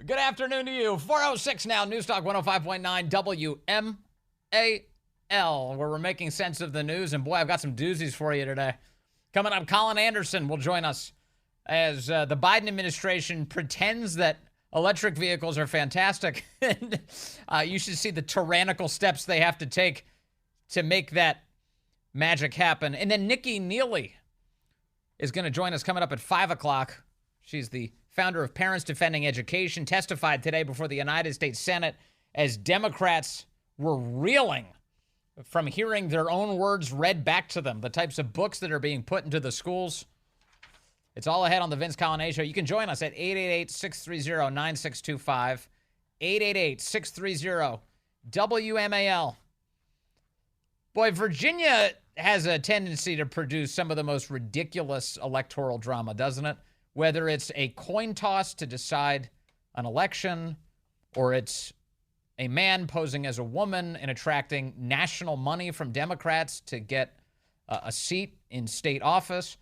Good afternoon to you. 4:06 now, News Talk 105.9 WMAL, where we're making sense of the news. And boy, I've got some doozies for you today. Coming up, Collin Anderson will join us as the Biden administration pretends that electric vehicles are fantastic. And you should see the tyrannical steps they have to take to make that magic happen. And then Nikki Neely is going to join us coming up at 5 o'clock. She's the founder of Parents Defending Education, testified today before the United States Senate as Democrats were reeling from hearing their own words read back to them, the types of books that are being put into the schools. It's all ahead on the Vince Coglianese Show. You can join us at 888-630-9625, 888-630-WMAL. Boy, Virginia has a tendency to produce some of the most ridiculous electoral drama, doesn't it? Whether it's a coin toss to decide an election, or it's a man posing as a woman and attracting national money from Democrats to get a seat in state office,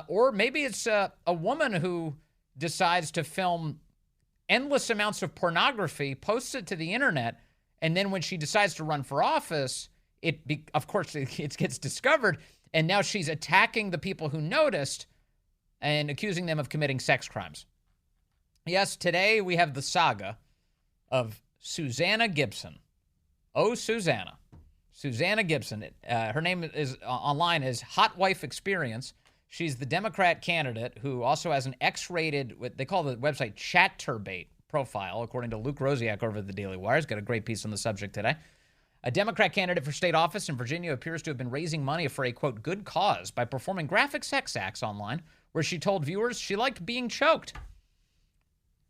or maybe it's a woman who decides to film endless amounts of pornography, posts it to the internet, and then when she decides to run for office, of course, it gets discovered, and now she's attacking the people who noticed and accusing them of committing sex crimes. Yes, today we have the saga of Susanna Gibson. Oh, Susanna. Susanna Gibson. Her name is online is Hot Wife Experience. She's the Democrat candidate who also has an X-rated, what they call the website Chatterbait profile, according to Luke Rosiak over at the Daily Wire. He's got a great piece on the subject today. A Democrat candidate for state office in Virginia appears to have been raising money for a, quote, good cause by performing graphic sex acts online where she told viewers she liked being choked.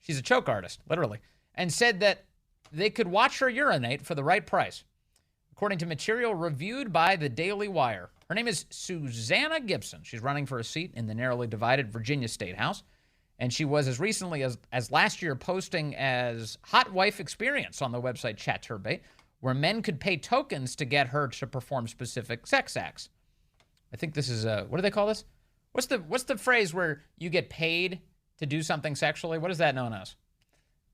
She's a choke artist, literally, and said that they could watch her urinate for the right price, according to material reviewed by the Daily Wire. Her name is Susanna Gibson. She's running for a seat in the narrowly divided Virginia State House, and she was as recently as last year posting as Hot Wife Experience on the website Chatterbait, where men could pay tokens to get her to perform specific sex acts. I think this is what do they call this? What's the phrase where you get paid to do something sexually? What is that known as?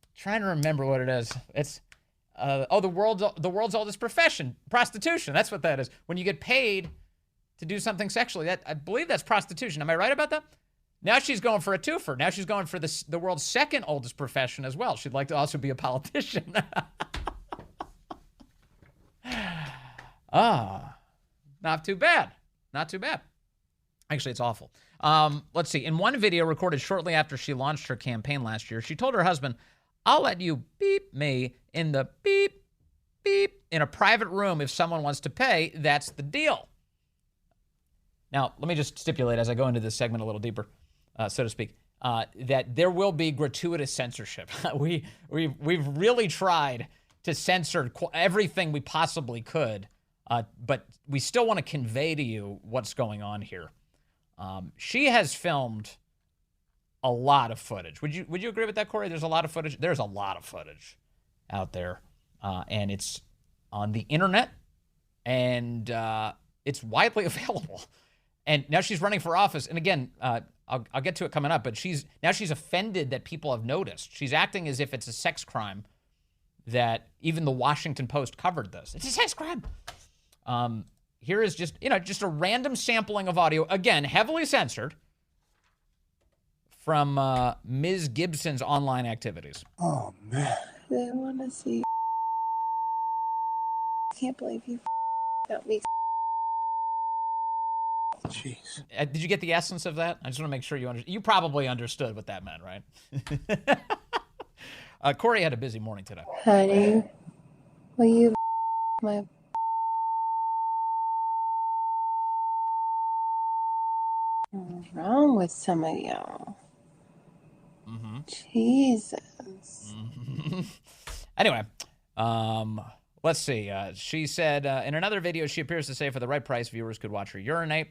I'm trying to remember what it is. It's the world's oldest profession, prostitution. That's what that is. When you get paid to do something sexually, I believe that's prostitution. Am I right about that? Now she's going for a twofer. Now she's going for the world's second oldest profession as well. She'd like to also be a politician. Not too bad. Not too bad. Actually, it's awful. Let's see. In one video recorded shortly after she launched her campaign last year, she told her husband, I'll let you beep me in the beep, beep in a private room if someone wants to pay. That's the deal. Now, let me just stipulate as I go into this segment a little deeper, so to speak, that there will be gratuitous censorship. We've really tried to censor everything we possibly could, but we still want to convey to you what's going on here. She has filmed a lot of footage. Would you agree with that, Corey? There's a lot of footage. There's a lot of footage out there, and it's on the internet, and it's widely available. And now she's running for office. And again, I'll get to it coming up, but she's offended that people have noticed. She's acting as if it's a sex crime that even the Washington Post covered this. It's a sex crime. Here is just a random sampling of audio, again, heavily censored, from Ms. Gibson's online activities. Oh, man. I want to see. Can't believe you got me. Jeez. Did you get the essence of that? I just want to make sure you probably understood what that meant, right? Corey had a busy morning today. Honey, will you my... What's wrong with some of y'all? Mm-hmm. Jesus. Mm-hmm. Anyway, let's see. She said in another video, she appears to say for the right price, viewers could watch her urinate.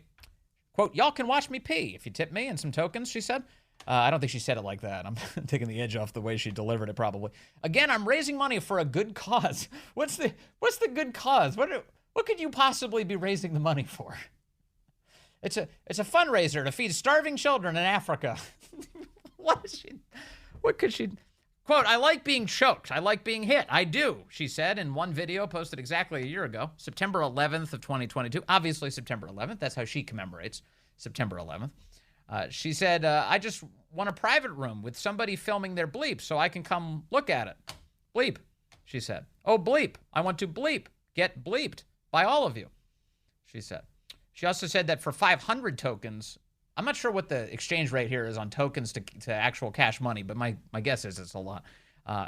Quote, y'all can watch me pee if you tip me and some tokens, she said. I don't think she said it like that. I'm taking the edge off the way she delivered it, probably. Again, I'm raising money for a good cause. What's the good cause? What could you possibly be raising the money for? It's a fundraiser to feed starving children in Africa. What could she? Quote, I like being choked. I like being hit. I do, she said in one video posted exactly a year ago, September 11th of 2022. Obviously, September 11th. That's how she commemorates September 11th. She said, I just want a private room with somebody filming their bleep so I can come look at it. Bleep, she said. Oh, bleep. I want to bleep. Get bleeped by all of you, she said. She also said that for 500 tokens, I'm not sure what the exchange rate here is on tokens to actual cash money, but my guess is it's a lot.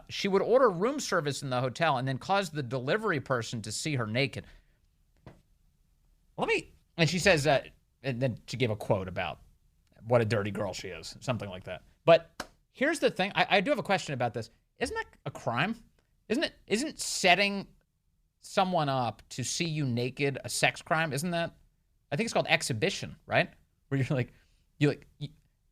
She would order room service in the hotel and then cause the delivery person to see her naked. And she says, and then she gave a quote about what a dirty girl she is, something like that. But here's the thing. I do have a question about this. Isn't that a crime? Isn't setting someone up to see you naked a sex crime? Isn't that? I think it's called exhibition, right? Where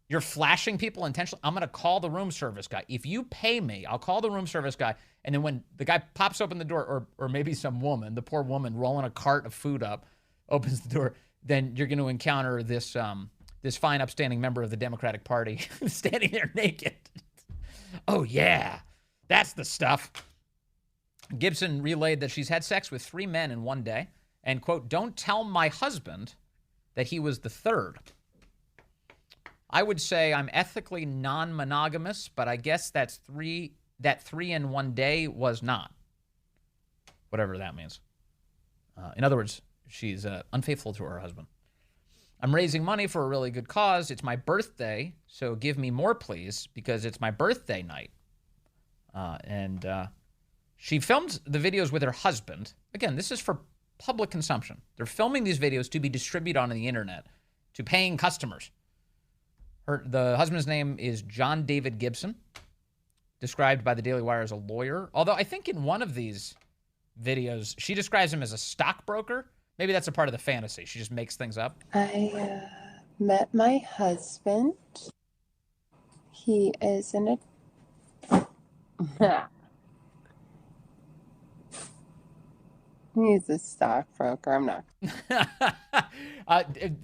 you're flashing people intentionally. I'm going to call the room service guy. If you pay me, I'll call the room service guy. And then when the guy pops open the door, or maybe some woman, the poor woman rolling a cart of food up, opens the door, then you're going to encounter this fine, upstanding member of the Democratic Party standing there naked. Oh, yeah. That's the stuff. Gibson relayed that she's had sex with 3 men in one day. And, quote, don't tell my husband that he was the third. I would say I'm ethically non-monogamous, but I guess that 3 in one day was not. Whatever that means. In other words, she's unfaithful to her husband. I'm raising money for a really good cause. It's my birthday, so give me more, please, because it's my birthday night. And she filmed the videos with her husband. Again, this is for public consumption. They're filming these videos to be distributed on the internet to paying customers. The husband's name is John David Gibson, described by the Daily Wire as a lawyer. Although I think in one of these videos, she describes him as a stockbroker. Maybe that's a part of the fantasy. She just makes things up. I met my husband. He is He's a stockbroker. I'm not.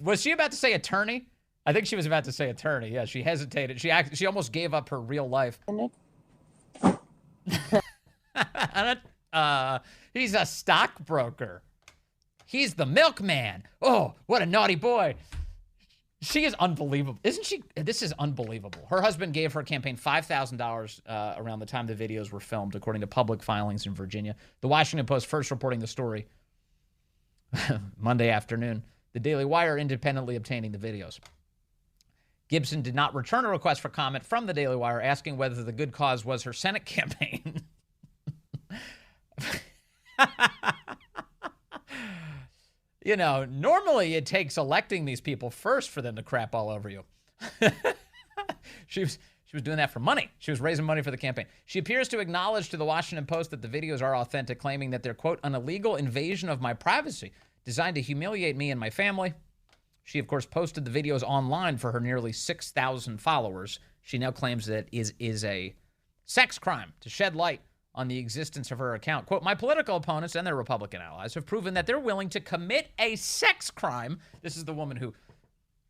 Was she about to say attorney? I think she was about to say attorney. Yeah, she hesitated. She almost gave up her real life. He's a stockbroker. He's the milkman. Oh, what a naughty boy. She is unbelievable. Isn't she? This is unbelievable. Her husband gave her campaign $5,000 around the time the videos were filmed, according to public filings in Virginia. The Washington Post first reporting the story Monday afternoon. The Daily Wire independently obtaining the videos. Gibson did not return a request for comment from the Daily Wire asking whether the good cause was her Senate campaign. You know, normally it takes electing these people first for them to crap all over you. She was doing that for money. She was raising money for the campaign. She appears to acknowledge to the Washington Post that the videos are authentic, claiming that they're, quote, an illegal invasion of my privacy designed to humiliate me and my family. She, of course, posted the videos online for her nearly 6,000 followers. She now claims that it is a sex crime to shed light on the existence of her account. Quote, my political opponents and their Republican allies have proven that they're willing to commit a sex crime. This is the woman who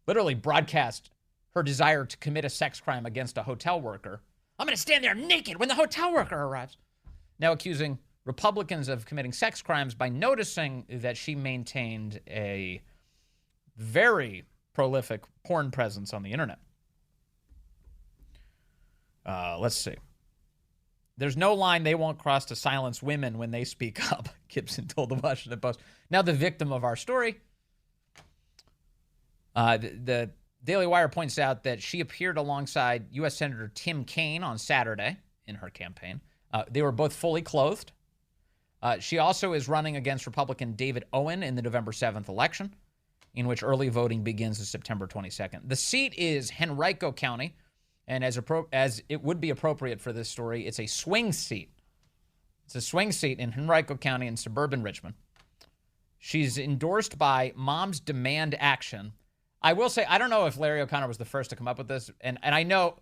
literally broadcast her desire to commit a sex crime against a hotel worker. I'm going to stand there naked when the hotel worker arrives. Now accusing Republicans of committing sex crimes by noticing that she maintained a very prolific porn presence on the internet. Let's see. There's no line they won't cross to silence women when they speak up, Gibson told the Washington Post. Now the victim of our story. The Daily Wire points out that she appeared alongside U.S. Senator Tim Kaine on Saturday in her campaign. They were both fully clothed. She also is running against Republican David Owen in the November 7th election, in which early voting begins on September 22nd. The seat is Henrico County, and as it would be appropriate for this story, it's a swing seat. It's a swing seat in Henrico County in suburban Richmond. She's endorsed by Moms Demand Action. I will say, I don't know if Larry O'Connor was the first to come up with this, and I know,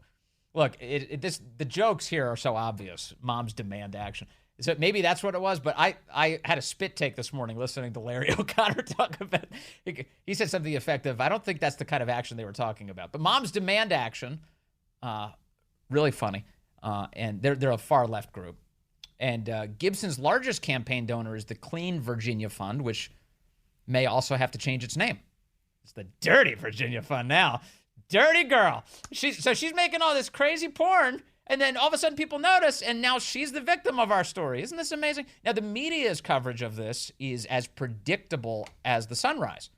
look, the jokes here are so obvious. Moms Demand Action. So maybe that's what it was, but I had a spit take this morning listening to Larry O'Connor talk about it. He said something effective. I don't think that's the kind of action they were talking about. But Moms Demand Action, really funny. and they're a far left group. And Gibson's largest campaign donor is the Clean Virginia Fund, which may also have to change its name. It's the Dirty Virginia Fund now. Dirty girl. So she's making all this crazy porn, and then all of a sudden people notice, and now she's the victim of our story. Isn't this amazing? Now, the media's coverage of this is as predictable as the sunrise.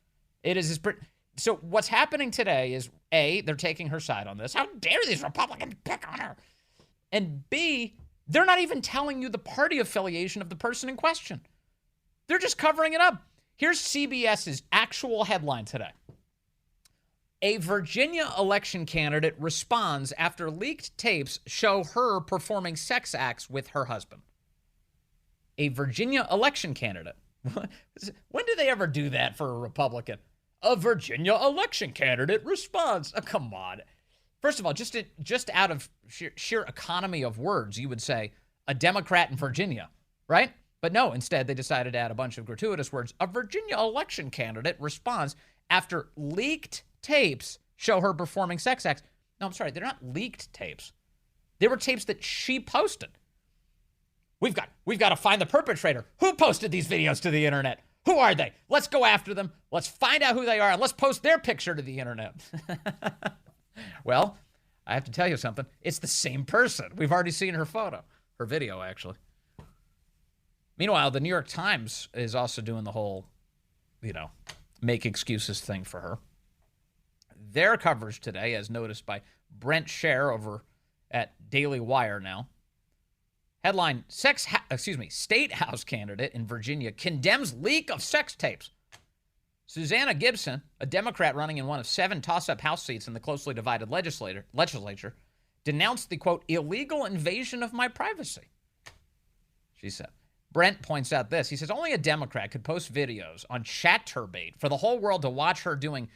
It is so what's happening today is, A, they're taking her side on this. How dare these Republicans pick on her? And B, they're not even telling you the party affiliation of the person in question. They're just covering it up. Here's CBS's actual headline today. A Virginia election candidate responds after leaked tapes show her performing sex acts with her husband. A Virginia election candidate. When do they ever do that for a Republican? A Virginia election candidate responds. Oh, come on. First of all, just out of sheer economy of words, you would say a Democrat in Virginia, right? But no, instead they decided to add a bunch of gratuitous words. A Virginia election candidate responds after leaked tapes show her performing sex acts. No, I'm sorry, they're not leaked tapes. They were tapes that she posted. We've got to find the perpetrator. Who posted these videos to the internet? Who are they? Let's go after them. Let's find out who they are, and let's post their picture to the internet. Well, I have to tell you something. It's the same person. We've already seen her photo, her video, actually. Meanwhile, the New York Times is also doing the whole, make excuses thing for her. Their coverage today, as noticed by Brent Scher over at Daily Wire now. Headline, State House candidate in Virginia condemns leak of sex tapes. Susanna Gibson, a Democrat running in one of 7 toss-up House seats in the closely divided legislature, denounced the, quote, illegal invasion of my privacy, she said. Brent points out this. He says, only a Democrat could post videos on Chaturbate for the whole world to watch her doing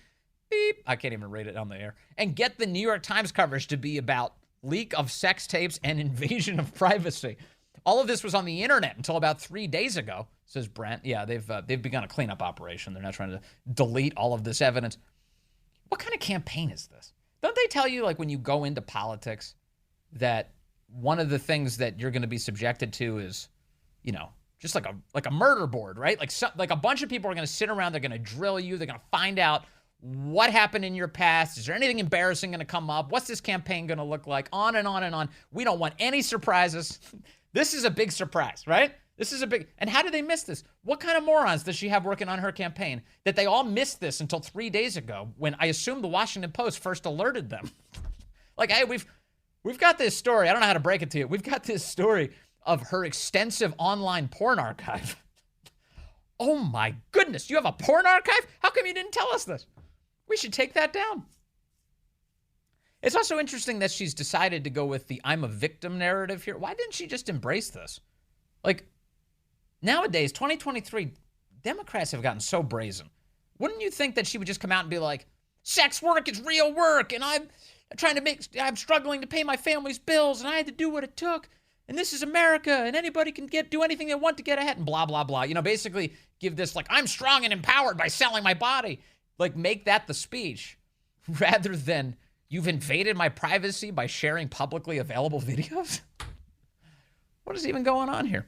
beep, I can't even read it on the air, and get the New York Times coverage to be about leak of sex tapes and invasion of privacy. All of this was on the internet until about 3 days ago, says Brent. Yeah, they've begun a cleanup operation. They're not trying to delete all of this evidence. What kind of campaign is this? Don't they tell you, like, when you go into politics, that one of the things that you're going to be subjected to is, just like a murder board, right? Like a bunch of people are going to sit around. They're going to drill you. They're going to find out what happened in your past. Is there anything embarrassing going to come up? What's this campaign going to look like? On and on and on. We don't want any surprises. This is a big surprise, right? This is a big, and how did they miss this? What kind of morons does she have working on her campaign that they all missed this until 3 days ago when I assume the Washington Post first alerted them? Like, hey, we've got this story. I don't know how to break it to you. We've got this story of her extensive online porn archive. Oh my goodness, you have a porn archive? How come you didn't tell us this? We should take that down. It's also interesting that she's decided to go with the I'm a victim narrative here. Why didn't she just embrace this? Like, nowadays, 2023, Democrats have gotten so brazen. Wouldn't you think that she would just come out and be like, sex work is real work, and I'm struggling to pay my family's bills, and I had to do what it took, and this is America, and anybody can do anything they want to get ahead, and blah, blah, blah. Basically give this, like, I'm strong and empowered by selling my body. Like, make that the speech, rather than you've invaded my privacy by sharing publicly available videos. What is even going on here?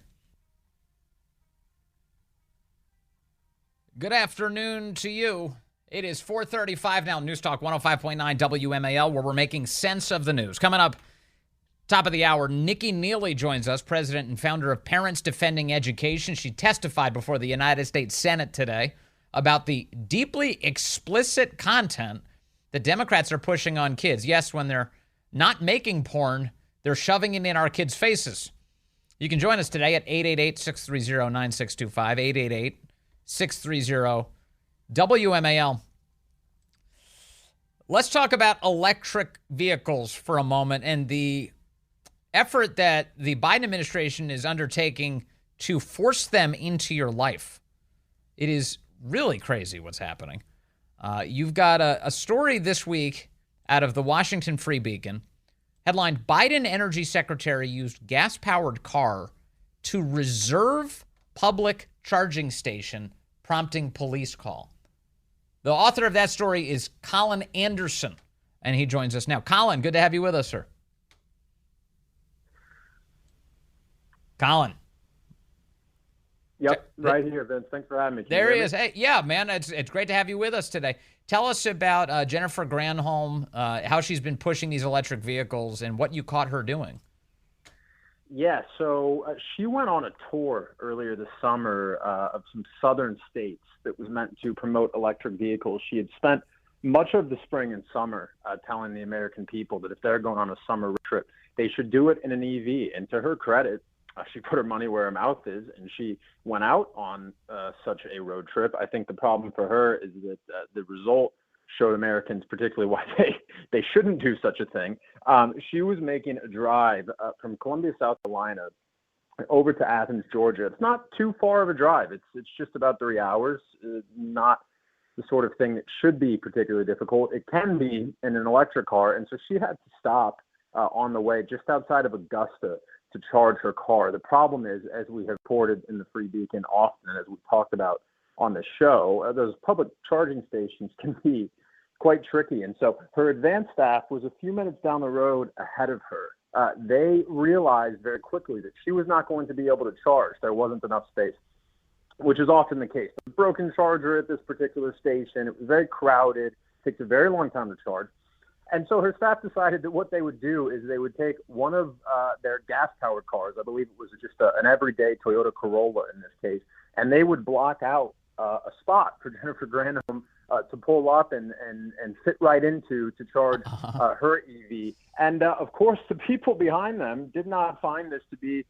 Good afternoon to you. It is 4:35 now, News Talk 105.9 WMAL, where we're making sense of the news. Coming up, top of the hour, Nikki Neely joins us, president and founder of Parents Defending Education. She testified before the United States Senate today about the deeply explicit content that Democrats are pushing on kids. Yes, when they're not making porn, they're shoving it in our kids' faces. You can join us today at 888-630-9625, 888-630-WMAL. Let's talk about electric vehicles for a moment and the effort that the Biden administration is undertaking to force them into your life. It is really crazy what's happening. You've got a story this week out of the Washington Free Beacon, headlined, Biden Energy Secretary used gas-powered car to reserve public charging station, prompting police call. The author of that story is Collin Anderson, and he joins us now. Collin, good to have you with us, sir. Collin. Yep, right here, Vince. Thanks for having me. There he is. Hey, yeah, man, it's great to have you with us today. Tell us about Jennifer Granholm, how she's been pushing these electric vehicles, and what you caught her doing. Yeah, so she went on a tour earlier this summer of some southern states that was meant to promote electric vehicles. She had spent much of the spring and summer telling the American people that if they're going on a summer trip, they should do it in an EV. And to her credit, she put her money where her mouth is, and she went out on such a road trip. I think the problem for her is that the result showed Americans particularly why they shouldn't do such a thing. She was making a drive from Columbia, South Carolina, over to Athens, Georgia. It's not too far of a drive. It's just about 3 hours. Not the sort of thing that should be particularly difficult. It can be in an electric car, and so she had to stop on the way just outside of Augusta to charge her car. The problem is, as we have reported in the Free Beacon often, and as we've talked about on the show, those public charging stations can be quite tricky. And so her advanced staff was a few minutes down the road ahead of her. They realized very quickly that she was not going to be able to charge. There wasn't enough space, which is often the case. A broken charger at this particular station. It was very crowded. It takes a very long time to charge. And so her staff decided that what they would do is they would take one of their gas-powered cars, I believe it was just an everyday Toyota Corolla in this case, and they would block out a spot for Jennifer Granholm to pull up and fit right into to charge her EV. And, of course, the people behind them did not find this to be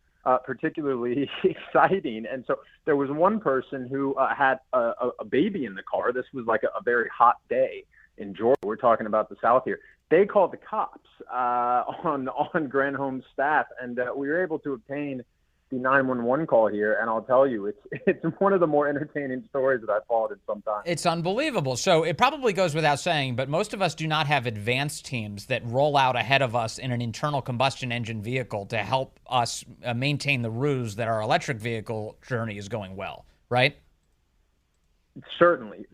particularly exciting. And so there was one person who had a baby in the car. This was like a very hot day in Georgia. We're talking about the South here. They called the cops on Granholm's staff, and we were able to obtain the 911 call here. And I'll tell you, it's one of the more entertaining stories that I've followed in some time. It's unbelievable. So it probably goes without saying, but most of us do not have advanced teams that roll out ahead of us in an internal combustion engine vehicle to help us maintain the ruse that our electric vehicle journey is going well, right? Certainly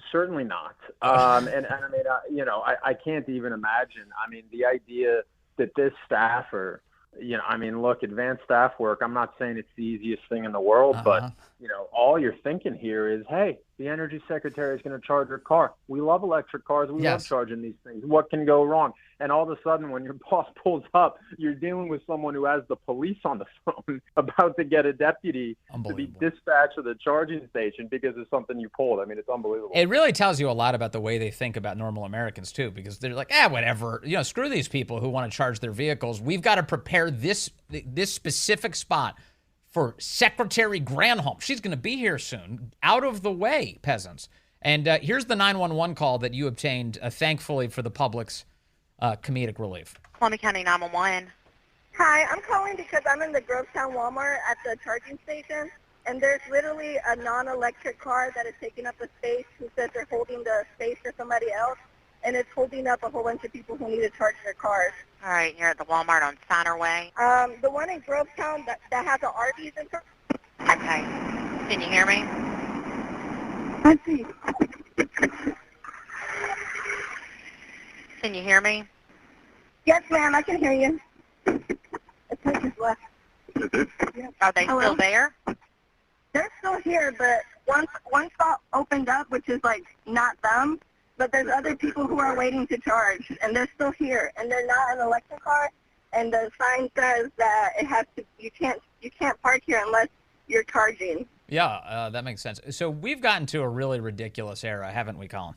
not. And I mean, I can't even imagine. I mean, the idea that this staff are, I mean, look, advanced staff work, I'm not saying it's the easiest thing in the world, but, all you're thinking here is, hey, the energy secretary is going to charge her car. We love electric cars. We love charging these things. What can go wrong? And all of a sudden, when your boss pulls up, you're dealing with someone who has the police on the phone about to get a deputy to be dispatched to the charging station because of something you pulled. I mean, it's unbelievable. It really tells you a lot about the way they think about normal Americans, too, because they're like, whatever. Screw these people who want to charge their vehicles. We've got to prepare this specific spot for Secretary Granholm. She's going to be here soon. Out of the way, peasants. And here's the 911 call that you obtained, thankfully, for the public's comedic relief. Columbia County 911. Hi, I'm calling because I'm in the Grovetown Walmart at the charging station, and there's literally a non-electric car that is taking up the space who says they're holding the space for somebody else, and it's holding up a whole bunch of people who need to charge their cars. All right, you're at the Walmart on Steiner Way. The one in Grovetown that has the Arby's in front. Okay. Can you hear me? I see. Can you hear me? Yes, ma'am, I can hear you. The person's left. Yep. Are they still there? They're still here, but one spot opened up, which is like not them. But there's other people who are waiting to charge, and they're still here, and they're not an electric car. And the sign says that it has to. You can't park here unless you're charging. Yeah, that makes sense. So we've gotten to a really ridiculous era, haven't we, Collin?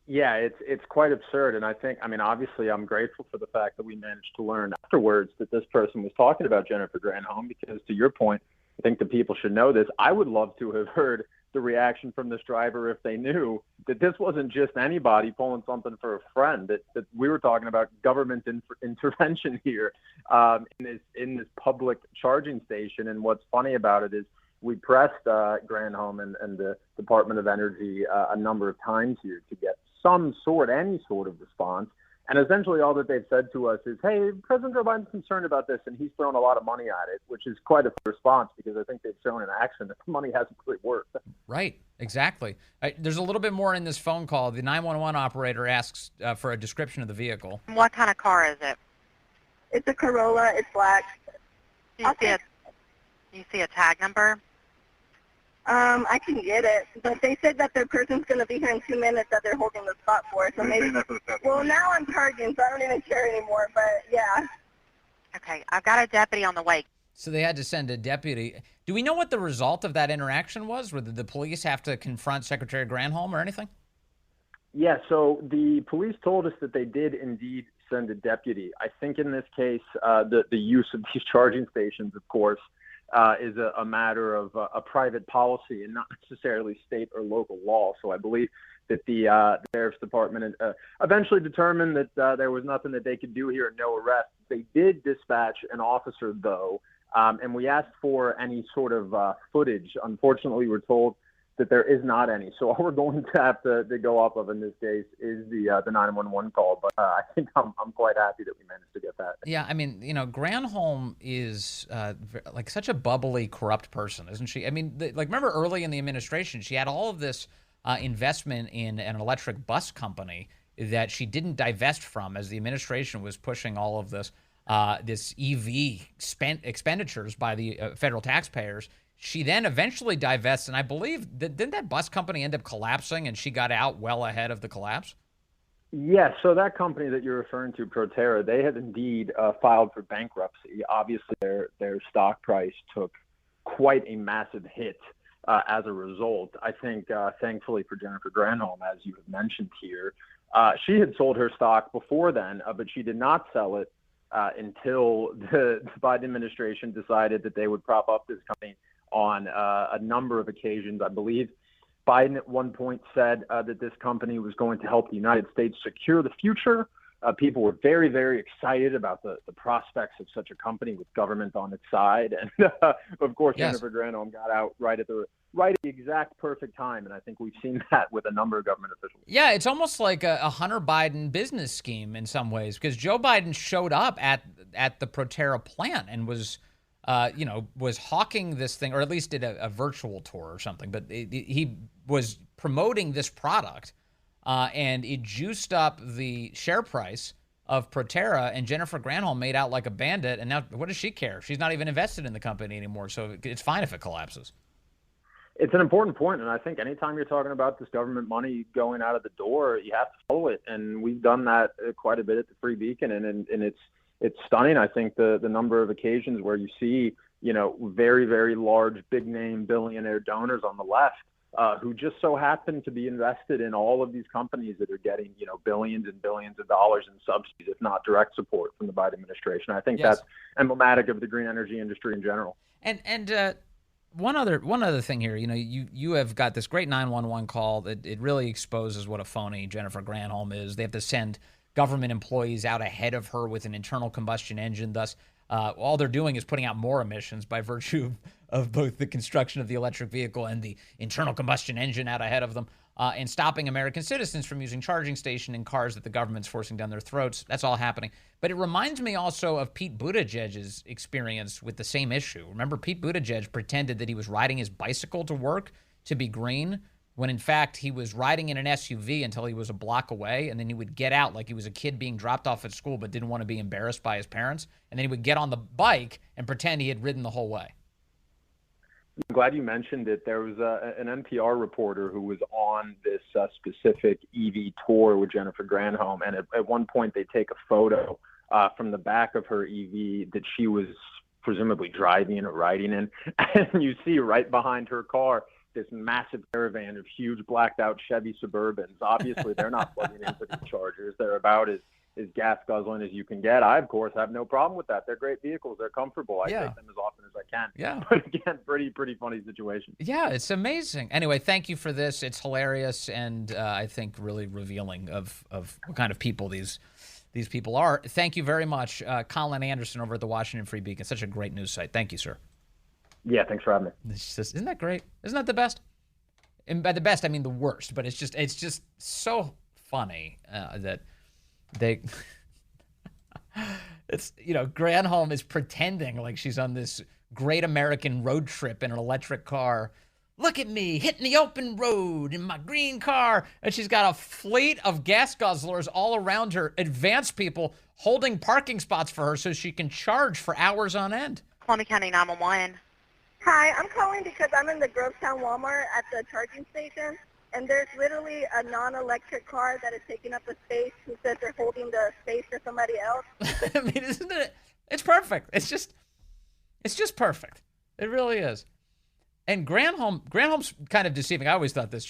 Yeah, it's quite absurd, and I mean, obviously, I'm grateful for the fact that we managed to learn afterwards that this person was talking about Jennifer Granholm, because to your point, I think the people should know this. I would love to have heard the reaction from this driver if they knew that this wasn't just anybody pulling something for a friend, that we were talking about government intervention here in this public charging station. And what's funny about it is we pressed Granholm and the Department of Energy a number of times here to get any sort of response. And essentially all that they've said to us is, hey, President Joe Biden's concerned about this, and he's thrown a lot of money at it, which is quite a response, because I think they've shown in action that the money hasn't really worked. Right, exactly. There's a little bit more in this phone call. The 911 operator asks for a description of the vehicle. What kind of car is it? It's a Corolla. It's black. Do you see You see a tag number? I can get it, but they said that their person's going to be here in 2 minutes that they're holding the spot for, so maybe. Well, now I'm charging, so I don't even care anymore, but yeah. Okay, I've got a deputy on the way. So they had to send a deputy. Do we know what the result of that interaction was? Or did the police have to confront Secretary Granholm or anything? Yeah, so the police told us that they did indeed send a deputy. I think in this case, the use of these charging stations, of course, is a matter of a private policy and not necessarily state or local law. So I believe that the Sheriff's Department eventually determined that there was nothing that they could do here, no arrest. They did dispatch an officer, though, and we asked for any sort of footage. Unfortunately, we're told that there is not any. So all we're going to have to go off of in this case is the 911 call. But I think I'm quite happy that we managed to get that. Yeah, I mean, Granholm is like such a bubbly, corrupt person, isn't she? I mean, remember early in the administration, she had all of this investment in an electric bus company that she didn't divest from as the administration was pushing all of this EV expenditures by the federal taxpayers. She then eventually divests, and I believe didn't that bus company end up collapsing, and she got out well ahead of the collapse? Yes, so that company that you're referring to, Proterra, they had indeed filed for bankruptcy. Obviously, their stock price took quite a massive hit as a result. I think, thankfully for Jennifer Granholm, as you have mentioned here, she had sold her stock before then, but she did not sell it until the Biden administration decided that they would prop up this company on a number of occasions. I believe Biden at one point said that this company was going to help the United States secure the future. People were very, very excited about the prospects of such a company with government on its side. And of course, yes, Jennifer Granholm got out right at the exact perfect time. And I think we've seen that with a number of government officials. Yeah, it's almost like a Hunter Biden business scheme in some ways, because Joe Biden showed up at the Proterra plant and was hawking this thing, or at least did a virtual tour or something. But he was promoting this product, and it juiced up the share price of Proterra, and Jennifer Granholm made out like a bandit. And now, what does she care? She's not even invested in the company anymore, so it's fine if it collapses. It's an important point, and I think anytime you're talking about this government money going out of the door, you have to follow it. And we've done that quite a bit at the Free Beacon, and it's stunning. I think the number of occasions where you see, very, very large, big name billionaire donors on the left who just so happen to be invested in all of these companies that are getting, billions and billions of dollars in subsidies, if not direct support from the Biden administration. I think Yes. that's emblematic of the green energy industry in general. And one other thing here, you have got this great 911 call that it really exposes what a phony Jennifer Granholm is. They have to send government employees out ahead of her with an internal combustion engine. Thus, all they're doing is putting out more emissions by virtue of both the construction of the electric vehicle and the internal combustion engine out ahead of them, and stopping American citizens from using charging station in cars that the government's forcing down their throats. That's all happening. But it reminds me also of Pete Buttigieg's experience with the same issue. Remember, Pete Buttigieg pretended that he was riding his bicycle to work to be green, when in fact he was riding in an SUV until he was a block away, and then he would get out like he was a kid being dropped off at school but didn't want to be embarrassed by his parents, and then he would get on the bike and pretend he had ridden the whole way. I'm glad you mentioned it. There was an NPR reporter who was on this specific EV tour with Jennifer Granholm, and at one point they take a photo from the back of her EV that she was presumably driving or riding in, and you see right behind her car this massive caravan of huge blacked out Chevy Suburbans. Obviously, they're not plugging into these chargers. They're about as gas guzzling as you can get. I, of course, have no problem with that. They're great vehicles. They're comfortable. I take them as often as I can. Yeah. But again, pretty funny situation. Yeah, it's amazing. Anyway, thank you for this. It's hilarious, and I think really revealing of what kind of people these people are. Thank you very much, Collin Anderson over at the Washington Free Beacon. Such a great news site. Thank you, sir. Yeah, thanks for having me. Isn't that great? Isn't that the best? And by the best, I mean the worst. But it's just so funny that they. It's Granholm is pretending like she's on this great American road trip in an electric car. Look at me hitting the open road in my green car, and she's got a fleet of gas guzzlers all around her, advanced people holding parking spots for her so she can charge for hours on end. Columbia County 911. Hi, I'm calling because I'm in the Grovetown Walmart at the charging station, and there's literally a non-electric car that is taking up the space who says they're holding the space for somebody else. I mean, isn't it? It's perfect. It's just perfect. It really is. And Granholm's kind of deceiving. I always thought this.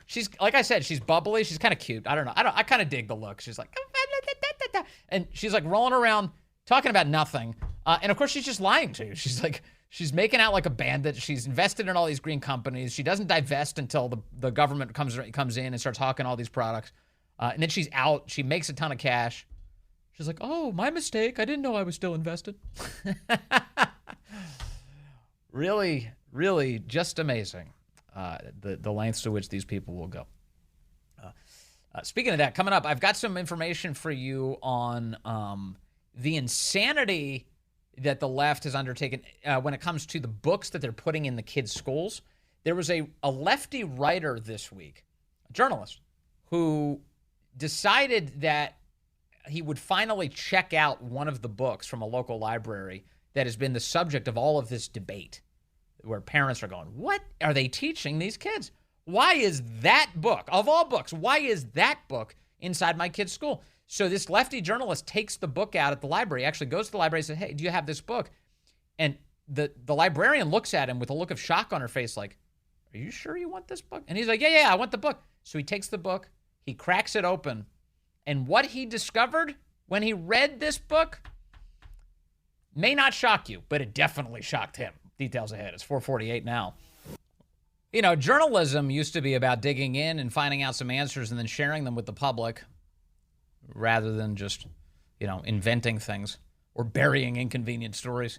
She's like I said, she's bubbly. She's kind of cute. I don't know. I kind of dig the look. She's like, and she's like rolling around talking about nothing. And of course, she's just lying to you. She's like, she's making out like a bandit. She's invested in all these green companies. She doesn't divest until the government comes in and starts hawking all these products. And then she's out. She makes a ton of cash. She's like, oh, my mistake. I didn't know I was still invested. Really, really just amazing, the lengths to which these people will go. Speaking of that, coming up, I've got some information for you on the insanity that the left has undertaken when it comes to the books that they're putting in the kids' schools. There was a lefty writer this week, a journalist, who decided that he would finally check out one of the books from a local library that has been the subject of all of this debate, where parents are going, what are they teaching these kids? Why is that book, of all books, why is that book inside my kid's school? So this lefty journalist takes the book out at the library, actually goes to the library and says, hey, do you have this book? And the librarian looks at him with a look of shock on her face, like, are you sure you want this book? And he's like, yeah, I want the book. So he takes the book, he cracks it open, and what he discovered when he read this book may not shock you, but it definitely shocked him. Details ahead. It's 4:48 now. You know, journalism used to be about digging in and finding out some answers and then sharing them with the public rather than just, inventing things or burying inconvenient stories.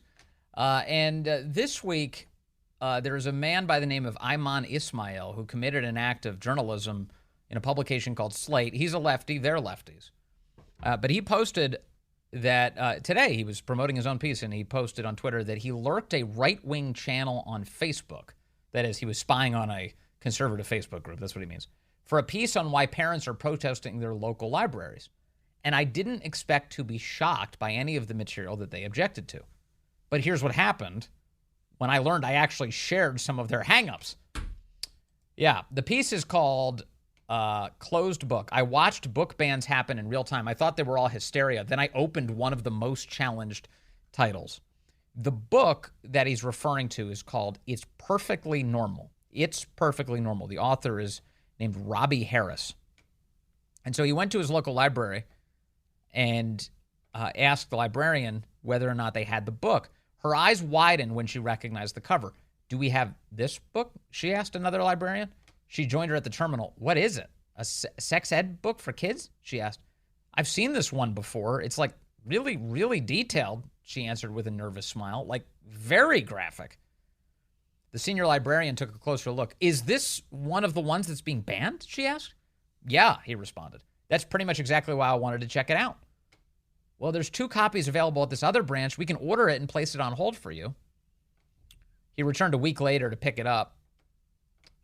And this week, there is a man by the name of Ayman Ismail who committed an act of journalism in a publication called Slate. He's a lefty. They're lefties. But he posted that today he was promoting his own piece, and he posted on Twitter that he lurked a right-wing channel on Facebook. That is, he was spying on a conservative Facebook group. That's what he means. For a piece on why parents are protesting their local libraries. And I didn't expect to be shocked by any of the material that they objected to. But here's what happened when I learned I actually shared some of their hangups. Yeah, the piece is called Closed Book. I watched book bans happen in real time. I thought they were all hysteria. Then I opened one of the most challenged titles. The book that he's referring to is called It's Perfectly Normal. It's Perfectly Normal. The author is named Robbie Harris. And so he went to his local library and asked the librarian whether or not they had the book. Her eyes widened when she recognized the cover. Do we have this book? She asked another librarian. She joined her at the terminal. What is it? A sex ed book for kids? She asked. I've seen this one before. It's like really, really detailed, she answered with a nervous smile, like very graphic. The senior librarian took a closer look. Is this one of the ones that's being banned? She asked. Yeah, he responded. That's pretty much exactly why I wanted to check it out. Well, there's 2 copies available at this other branch. We can order it and place it on hold for you. He returned a week later to pick it up.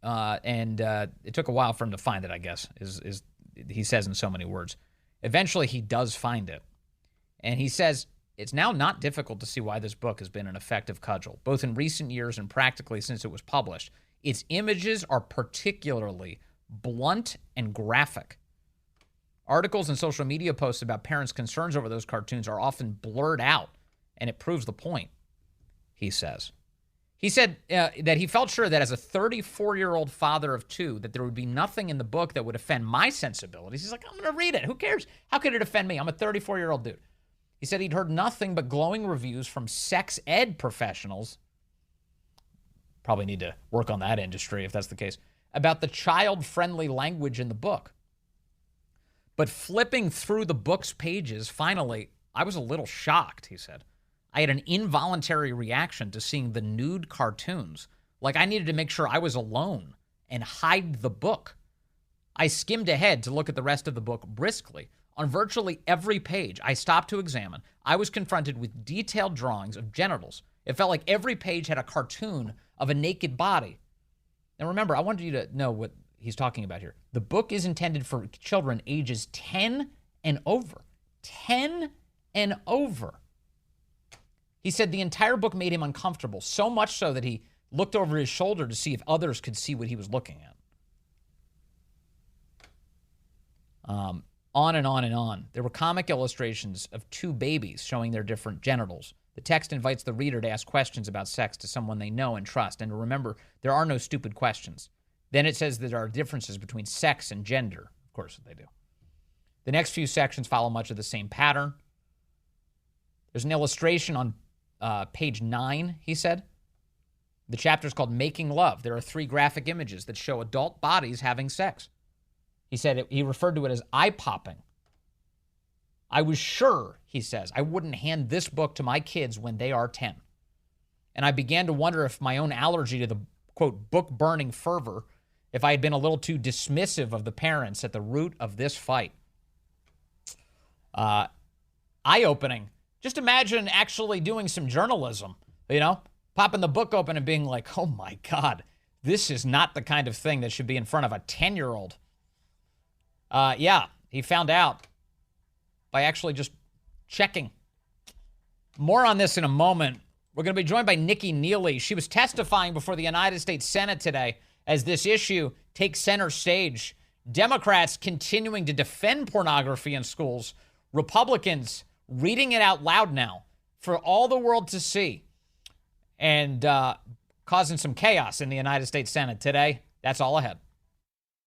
And it took a while for him to find it, I guess, is he says in so many words. Eventually, he does find it. And he says, it's now not difficult to see why this book has been an effective cudgel, both in recent years and practically since it was published. Its images are particularly blunt and graphic. Articles and social media posts about parents' concerns over those cartoons are often blurred out, and it proves the point, he says. He said that he felt sure that as a 34-year-old father of 2, that there would be nothing in the book that would offend my sensibilities. He's like, I'm going to read it. Who cares? How could it offend me? I'm a 34-year-old dude. He said he'd heard nothing but glowing reviews from sex ed professionals. Probably need to work on that industry if that's the case. About the child-friendly language in the book. But flipping through the book's pages, finally, I was a little shocked, he said. I had an involuntary reaction to seeing the nude cartoons, like I needed to make sure I was alone and hide the book. I skimmed ahead to look at the rest of the book briskly. On virtually every page I stopped to examine, I was confronted with detailed drawings of genitals. It felt like every page had a cartoon of a naked body. Now remember, I wanted you to know what he's talking about here. The book is intended for children ages 10 and over. 10 and over. He said the entire book made him uncomfortable, so much so that he looked over his shoulder to see if others could see what he was looking at. On and on and on. There were comic illustrations of two babies showing their different genitals. The text invites the reader to ask questions about sex to someone they know and trust. And remember, there are no stupid questions. Then it says that there are differences between sex and gender. Of course they do. The next few sections follow much of the same pattern. There's an illustration on page 9, he said. The chapter is called Making Love. There are 3 graphic images that show adult bodies having sex. He said he referred to it as eye-popping. I was sure, he says, I wouldn't hand this book to my kids when they are 10. And I began to wonder if my own allergy to the, quote, book-burning fervor, if I had been a little too dismissive of the parents at the root of this fight. Eye-opening. Just imagine actually doing some journalism, popping the book open and being like, oh my God, this is not the kind of thing that should be in front of a 10-year-old. He found out by actually just checking. More on this in a moment. We're going to be joined by Nikki Neely. She was testifying before the United States Senate today as this issue takes center stage. Democrats continuing to defend pornography in schools. Republicans reading it out loud now for all the world to see. And causing some chaos in the United States Senate today. That's all ahead.